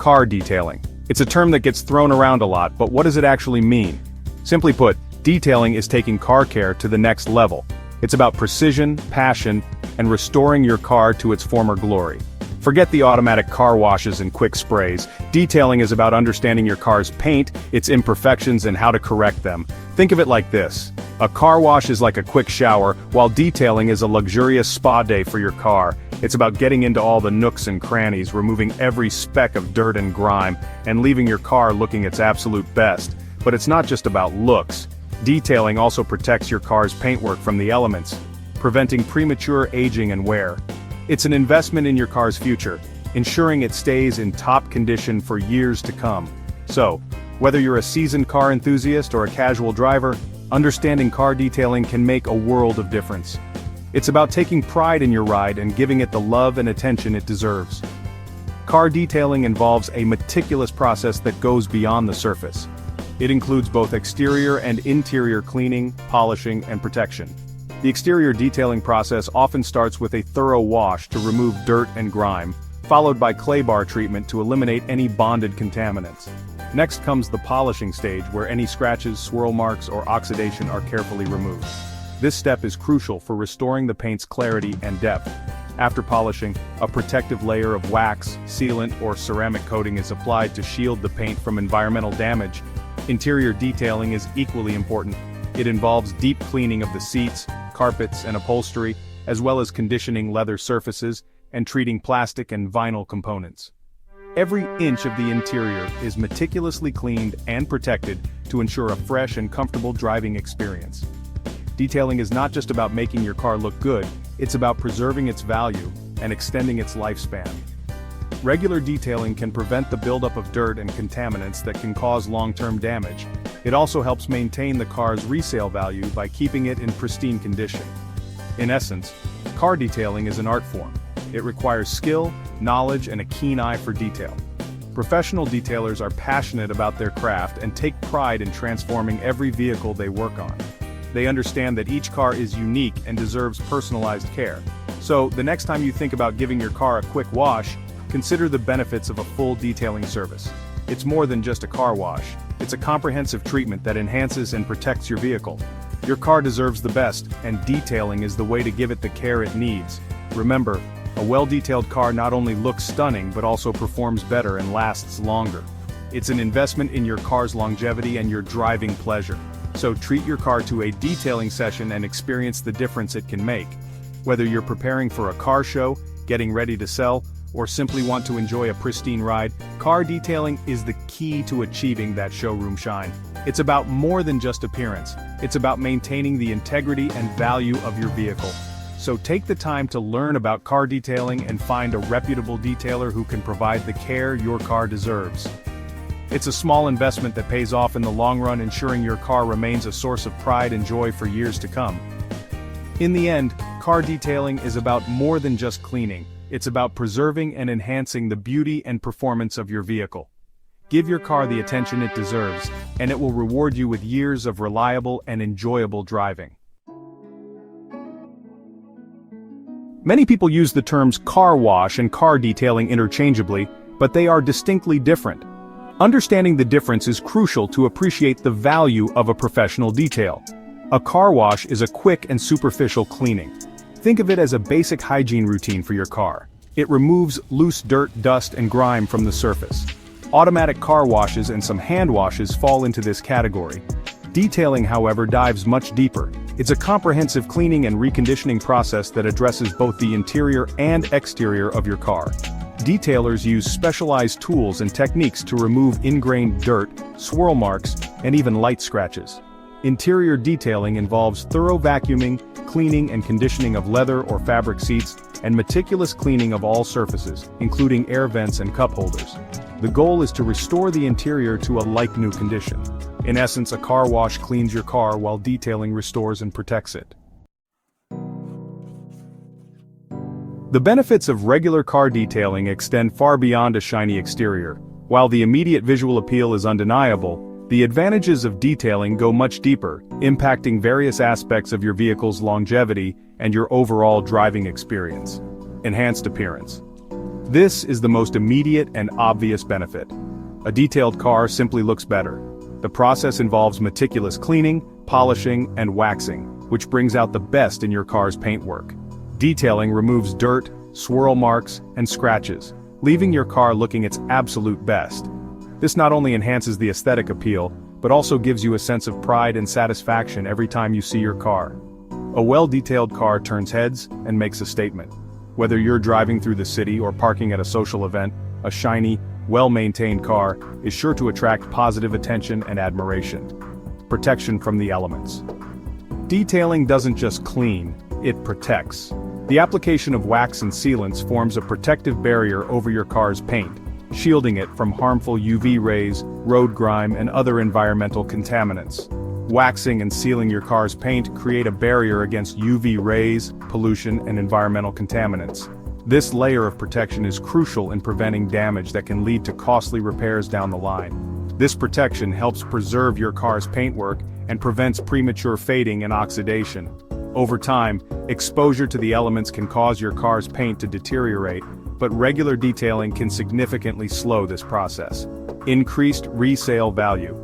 car detailing. It's a term that gets thrown around a lot, but what does it actually mean? Simply put, detailing is taking car care to the next level. It's about precision, passion, and restoring your car to its former glory. Forget the automatic car washes and quick sprays. Detailing is about understanding your car's paint, its imperfections, and how to correct them. Think of it like this. A car wash is like a quick shower, while detailing is a luxurious spa day for your car. It's about getting into all the nooks and crannies, removing every speck of dirt and grime, and leaving your car looking its absolute best. But it's not just about looks. Detailing also protects your car's paintwork from the elements, preventing premature aging and wear. It's an investment in your car's future, ensuring it stays in top condition for years to come. So, whether you're a seasoned car enthusiast or a casual driver, understanding car detailing can make a world of difference. It's about taking pride in your ride and giving it the love and attention it deserves. Car detailing involves a meticulous process that goes beyond the surface. It includes both exterior and interior cleaning, polishing, and protection. The exterior detailing process often starts with a thorough wash to remove dirt and grime, followed by clay bar treatment to eliminate any bonded contaminants. Next comes the polishing stage, where any scratches, swirl marks, or oxidation are carefully removed. This step is crucial for restoring the paint's clarity and depth. After polishing, a protective layer of wax, sealant, or ceramic coating is applied to shield the paint from environmental damage. Interior detailing is equally important. It involves deep cleaning of the seats, carpets, and upholstery, as well as conditioning leather surfaces and treating plastic and vinyl components. Every inch of the interior is meticulously cleaned and protected to ensure a fresh and comfortable driving experience. Detailing is not just about making your car look good, it's about preserving its value and extending its lifespan. Regular detailing can prevent the buildup of dirt and contaminants that can cause long-term damage. It also helps maintain the car's resale value by keeping it in pristine condition. In essence, car detailing is an art form. It requires skill, knowledge, and a keen eye for detail. Professional detailers are passionate about their craft and take pride in transforming every vehicle they work on. They understand that each car is unique and deserves personalized care. So, the next time you think about giving your car a quick wash, consider the benefits of a full detailing service. It's more than just a car wash. It's a comprehensive treatment that enhances and protects your vehicle. Your car deserves the best, and detailing is the way to give it the care it needs. Remember, a well-detailed car not only looks stunning but also performs better and lasts longer. It's an investment in your car's longevity and your driving pleasure. So treat your car to a detailing session and experience the difference it can make. Whether you're preparing for a car show, getting ready to sell, or simply want to enjoy a pristine ride, car detailing is the key to achieving that showroom shine. It's about more than just appearance. It's about maintaining the integrity and value of your vehicle. So take the time to learn about car detailing and find a reputable detailer who can provide the care your car deserves. It's a small investment that pays off in the long run, ensuring your car remains a source of pride and joy for years to come. In the end, car detailing is about more than just cleaning. It's about preserving and enhancing the beauty and performance of your vehicle. Give your car the attention it deserves, and it will reward you with years of reliable and enjoyable driving. Many people use the terms car wash and car detailing interchangeably, but they are distinctly different. Understanding the difference is crucial to appreciate the value of a professional detail. A car wash is a quick and superficial cleaning. Think of it as a basic hygiene routine for your car. It removes loose dirt, dust, and grime from the surface. Automatic car washes and some hand washes fall into this category. Detailing, however, dives much deeper. It's a comprehensive cleaning and reconditioning process that addresses both the interior and exterior of your car. Detailers use specialized tools and techniques to remove ingrained dirt, swirl marks, and even light scratches. Interior detailing involves thorough vacuuming, cleaning and conditioning of leather or fabric seats, and meticulous cleaning of all surfaces, including air vents and cup holders. The goal is to restore the interior to a like-new condition. In essence, a car wash cleans your car while detailing restores and protects it. The benefits of regular car detailing extend far beyond a shiny exterior. While the immediate visual appeal is undeniable, the advantages of detailing go much deeper, impacting various aspects of your vehicle's longevity and your overall driving experience. Enhanced appearance. This is the most immediate and obvious benefit. A detailed car simply looks better. The process involves meticulous cleaning, polishing, and waxing, which brings out the best in your car's paintwork. Detailing removes dirt, swirl marks, and scratches, leaving your car looking its absolute best. This not only enhances the aesthetic appeal, but also gives you a sense of pride and satisfaction every time you see your car. A well-detailed car turns heads and makes a statement. Whether you're driving through the city or parking at a social event, a shiny, well-maintained car is sure to attract positive attention and admiration. Protection from the elements. Detailing doesn't just clean, it protects. The application of wax and sealants forms a protective barrier over your car's paint, shielding it from harmful UV rays, road grime, and other environmental contaminants. Waxing and sealing your car's paint create a barrier against UV rays, pollution, and environmental contaminants. This layer of protection is crucial in preventing damage that can lead to costly repairs down the line. This protection helps preserve your car's paintwork and prevents premature fading and oxidation. Over time, exposure to the elements can cause your car's paint to deteriorate, but regular detailing can significantly slow this process. Increased resale value.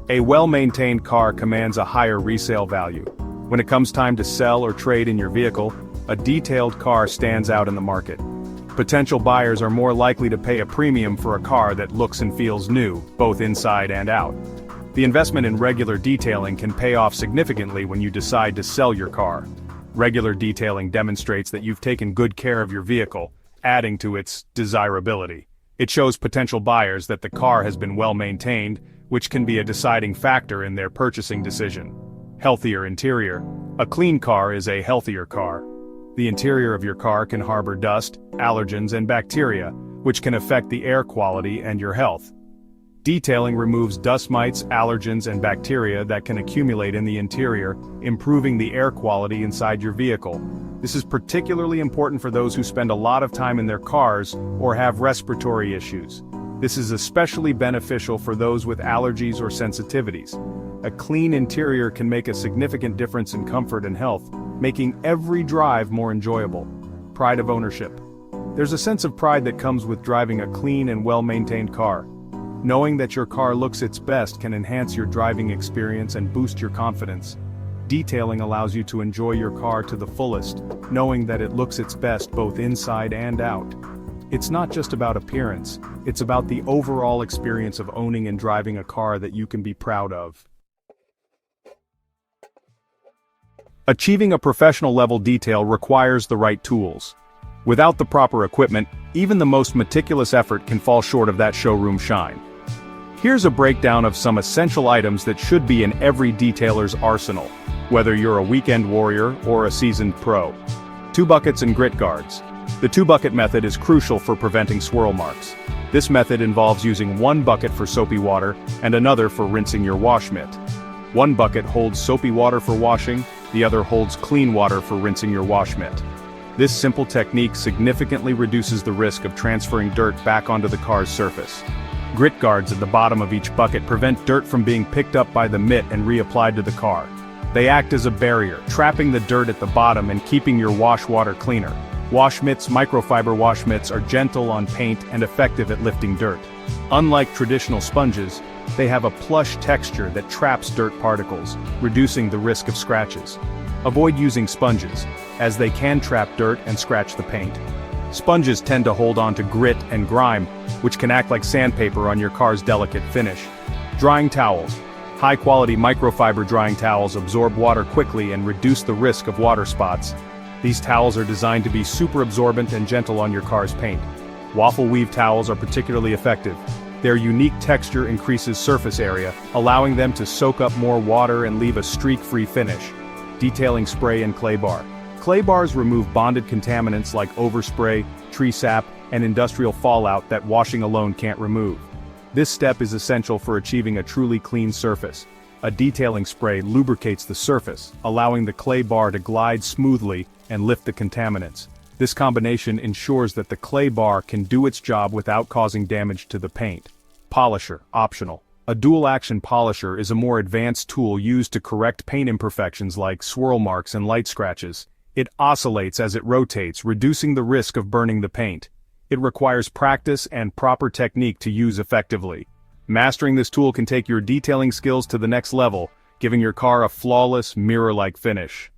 A well-maintained car commands a higher resale value. When it comes time to sell or trade in your vehicle, a detailed car stands out in the market. Potential buyers are more likely to pay a premium for a car that looks and feels new, both inside and out. The investment in regular detailing can pay off significantly when you decide to sell your car. Regular detailing demonstrates that you've taken good care of your vehicle, adding to its desirability. It shows potential buyers that the car has been well maintained, which can be a deciding factor in their purchasing decision. Healthier interior. A clean car is a healthier car. The interior of your car can harbor dust, allergens, and bacteria, which can affect the air quality and your health. Detailing removes dust mites, allergens, and bacteria that can accumulate in the interior, improving the air quality inside your vehicle. This is particularly important for those who spend a lot of time in their cars or have respiratory issues. This is especially beneficial for those with allergies or sensitivities. A clean interior can make a significant difference in comfort and health, making every drive more enjoyable. Pride of ownership. There's a sense of pride that comes with driving a clean and well-maintained car. Knowing that your car looks its best can enhance your driving experience and boost your confidence. Detailing allows you to enjoy your car to the fullest, knowing that it looks its best both inside and out. It's not just about appearance, it's about the overall experience of owning and driving a car that you can be proud of. Achieving a professional-level detail requires the right tools. Without the proper equipment, even the most meticulous effort can fall short of that showroom shine. Here's a breakdown of some essential items that should be in every detailer's arsenal, whether you're a weekend warrior or a seasoned pro. 2 buckets and grit guards. The 2-bucket method is crucial for preventing swirl marks. This method involves using 1 bucket for soapy water and another for rinsing your wash mitt. 1 bucket holds soapy water for washing, the other holds clean water for rinsing your wash mitt. This simple technique significantly reduces the risk of transferring dirt back onto the car's surface. Grit guards at the bottom of each bucket prevent dirt from being picked up by the mitt and reapplied to the car. They act as a barrier, trapping the dirt at the bottom and keeping your wash water cleaner. Wash mitts, microfiber wash mitts, are gentle on paint and effective at lifting dirt. Unlike traditional sponges, they have a plush texture that traps dirt particles, reducing the risk of scratches. Avoid using sponges, as they can trap dirt and scratch the paint. Sponges tend to hold on to grit and grime, which can act like sandpaper on your car's delicate finish. Drying towels. High-quality microfiber drying towels absorb water quickly and reduce the risk of water spots. These towels are designed to be super absorbent and gentle on your car's paint. Waffle weave towels are particularly effective. Their unique texture increases surface area, allowing them to soak up more water and leave a streak-free finish. Detailing spray and clay bar. Clay bars remove bonded contaminants like overspray, tree sap, and industrial fallout that washing alone can't remove. This step is essential for achieving a truly clean surface. A detailing spray lubricates the surface, allowing the clay bar to glide smoothly and lift the contaminants. This combination ensures that the clay bar can do its job without causing damage to the paint. Polisher, optional. A dual-action polisher is a more advanced tool used to correct paint imperfections like swirl marks and light scratches. It oscillates as it rotates, reducing the risk of burning the paint. It requires practice and proper technique to use effectively. Mastering this tool can take your detailing skills to the next level, giving your car a flawless, mirror-like finish.